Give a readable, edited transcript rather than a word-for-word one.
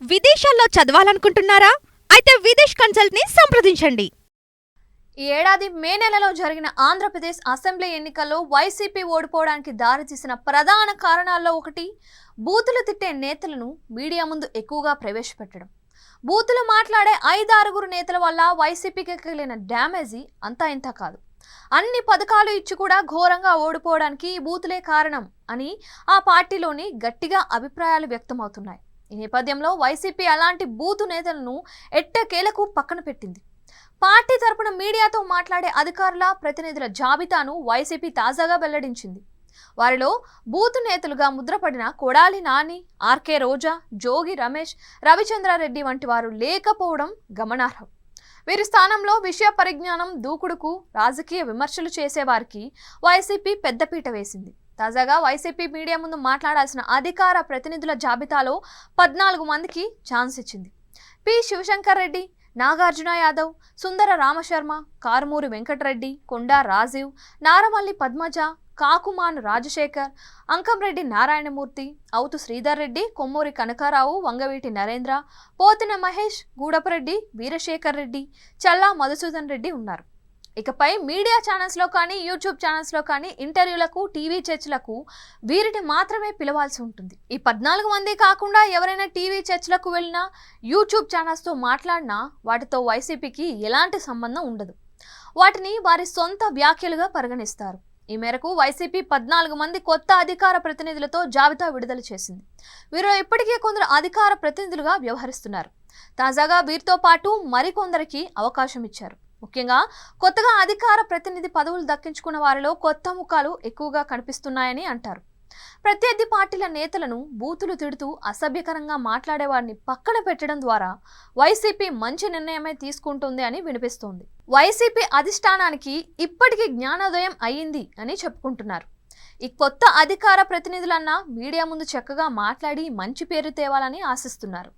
విదేశాల్లో చదవాలనుకుంటున్నారా? అయితే విదేశ్ కన్సల్ట్ ని సంప్రదించండి. ఈ ఏడాది మే నెలలో జరిగిన ఆంధ్రప్రదేశ్ అసెంబ్లీ ఎన్నికల్లో వైసీపీ ఓడిపోవడానికి దారితీసిన ప్రధాన కారణాల్లో ఒకటి బూతులు తిట్టే నేతలను మీడియా ముందు ఎక్కువగా ప్రవేశపెట్టడం. బూతులు మాట్లాడే 5-6 నేతల వల్ల వైసీపీకి కలిగిన డ్యామేజీ అంతా ఇంత కాదు. అన్ని పథకాలు ఇచ్చి కూడా ఘోరంగా ఓడిపోవడానికి ఈ బూతులే కారణం అని ఆ పార్టీలోని గట్టిగా అభిప్రాయాలు వ్యక్తమవుతున్నాయి. ఈ నేపథ్యంలో వైసీపీ అలాంటి బూతు నేతలను ఎట్టకేలకు పక్కన పెట్టింది. పార్టీ తరపున మీడియాతో మాట్లాడే అధికారుల ప్రతినిధుల జాబితాను వైసీపీ తాజాగా వెల్లడించింది. వారిలో బూతు నేతలుగా ముద్రపడిన కొడాలి నాని, ఆర్కే రోజా, జోగి రమేష్, రవిచంద్రారెడ్డి వంటి వారు లేకపోవడం గమనార్హం. వీరి స్థానంలో విషయ పరిజ్ఞానం, దూకుడుకు రాజకీయ విమర్శలు చేసేవారికి వైసీపీ పెద్దపీట వేసింది. తాజాగా వైసీపీ మీడియా ముందు మాట్లాడాల్సిన అధికార ప్రతినిధుల జాబితాలో 14 మందికి ఛాన్స్ ఇచ్చింది. పి శివశంకర్ రెడ్డి, నాగార్జున యాదవ్, సుందర రామశర్మ, కారుమూరి వెంకటరెడ్డి, కొండా రాజీవ్, నారమల్లి పద్మజ, కాకుమాను రాజశేఖర్, అంకంరెడ్డి నారాయణమూర్తి, అవుతు శ్రీధర్ రెడ్డి, కొమ్మూరి కనకారావు, వంగవీటి నరేంద్ర, పోతిన మహేష్, గూడపరెడ్డి, వీరశేఖర్ రెడ్డి, చల్లా మధుసూదన్ రెడ్డి ఉన్నారు. ఇకపై మీడియా ఛానల్స్లో కానీ, యూట్యూబ్ ఛానల్స్లో కానీ ఇంటర్వ్యూలకు, టీవీ చర్చలకు వీరిని మాత్రమే పిలవాల్సి ఉంటుంది. ఈ 14 మంది కాకుండా ఎవరైనా టీవీ చర్చలకు వెళ్ళినా, యూట్యూబ్ ఛానల్స్తో మాట్లాడినా వాటితో వైసీపీకి ఎలాంటి సంబంధం ఉండదు. వాటిని వారి సొంత వ్యాఖ్యలుగా పరిగణిస్తారు. ఈ మేరకు వైసీపీ 14 మంది కొత్త అధికార ప్రతినిధులతో జాబితా విడుదల చేసింది. వీరు ఇప్పటికే కొందరు అధికార ప్రతినిధులుగా వ్యవహరిస్తున్నారు. తాజాగా వీరితో పాటు మరికొందరికి అవకాశం ఇచ్చారు. ముఖ్యంగా కొత్తగా అధికార ప్రతినిధి పదవులు దక్కించుకున్న వారిలో కొత్త ముఖాలు ఎక్కువగా కనిపిస్తున్నాయని అంటారు. ప్రత్యర్థి పార్టీల నేతలను బూతులు తిడుతూ అసభ్యకరంగా మాట్లాడే వారిని పక్కన పెట్టడం ద్వారా వైసీపీ మంచి నిర్ణయమే తీసుకుంటుంది అని వినిపిస్తోంది. వైసీపీ అధిష్టానానికి ఇప్పటికీ జ్ఞానోదయం అయ్యింది అని చెప్పుకుంటున్నారు. ఈ కొత్త అధికార ప్రతినిధులన్నా మీడియా ముందు చక్కగా మాట్లాడి మంచి పేరు తేవాలని ఆశిస్తున్నారు.